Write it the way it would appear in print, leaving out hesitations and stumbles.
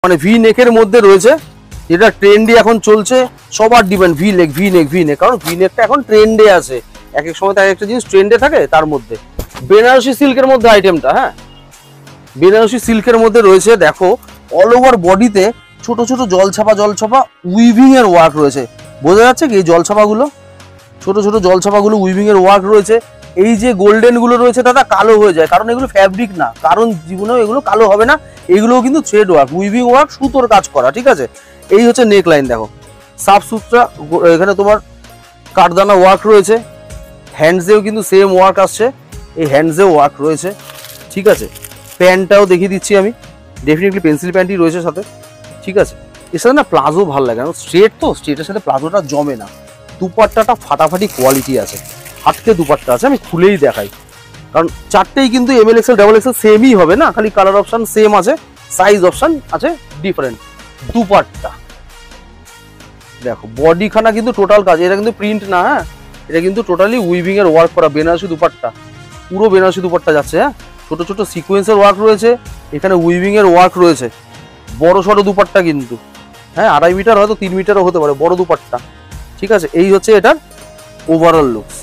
মানে ভি নেকের মধ্যে রয়েছে, যেটা ট্রেন্ডে এখন চলছে, সবার ডিমান্ড ভি নেক ভি নেক ভি নেক, কারণ ভি নেকটা এখন ট্রেন্ডে আছে। এক এক সময় এক একটা জিনিস ট্রেন্ডে থাকে। তার মধ্যে বেনারসি সিল্কের মধ্যে আইটেমটা, হ্যাঁ বেনারসি সিল্কের মধ্যে রয়েছে। দেখো অল ওভার বডিতে ছোট ছোট জলছাপা উইভিং এর ওয়ার্ক রয়েছে। বোঝা যাচ্ছে কি এই জলছাপাগুলো, ছোট ছোট জলছাপাগুলো উইভিং এর ওয়ার্ক রয়েছে। এই যে গোল্ডেন গুলো রয়েছে দাদা কালো হয়ে যায়, কারণ এগুলো ফ্যাব্রিক না, কারণ জীবনেও এগুলো কালো হবে না। এগুলোও কিন্তু থ্রেড ওয়ার্ক, উইভিং ওয়ার্ক, সুতোর কাজ করা, ঠিক আছে। এই হচ্ছে নেক লাইন, দেখো সাফ সুতরা, এখানে তোমার কাঠদানা ওয়ার্ক রয়েছে। হ্যান্ডসেও কিন্তু সেম ওয়ার্ক আসছে, এই হ্যান্ডসেও ওয়ার্ক রয়েছে, ঠিক আছে। প্যান্টটাও দেখিয়ে দিচ্ছি আমি, ডেফিনেটলি পেন্সিল প্যান্টই রয়েছে সাথে, ঠিক আছে। এর সাথে না প্লাজো ভালো লাগে, কারণ স্ট্রেট তো, স্ট্রেটের সাথে প্লাজোটা জমে না। দুপাট্টাটা ফাটাফাটি কোয়ালিটি আছে, হাতকে দুপাট্টা আছে, আমি খুলেই দেখাই। কারণ চারটেই কিন্তু এমএল এক্সেল ডাবল এক্সেল সেমই হবে না, খালি কালার অপশন সেম আছে, সাইজ অপশন আছে ডিফারেন্ট। দুপাট্টা দেখো, বডিখানা কিন্তু টোটাল কাজ, এটা কিন্তু প্রিন্ট না, হ্যাঁ এটা কিন্তু টোটালি উইভিং এর ওয়ার্ক করা বেনারসি দুপাট্টা, পুরো বেনারসি দুপাট্টা যাচ্ছে, হ্যাঁ ছোট ছোট সিকোয়েন্সের ওয়ার্ক রয়েছে, এখানে উইভিং এর ওয়ার্ক রয়েছে। বড় সড়ো দুপাট্টা কিন্তু, হ্যাঁ 2.5 মিটার হয়তো 3 মিটারও হতে পারে, বড় দুপাট্টা, ঠিক আছে। এই হচ্ছে এটার ওভারঅল লুকস।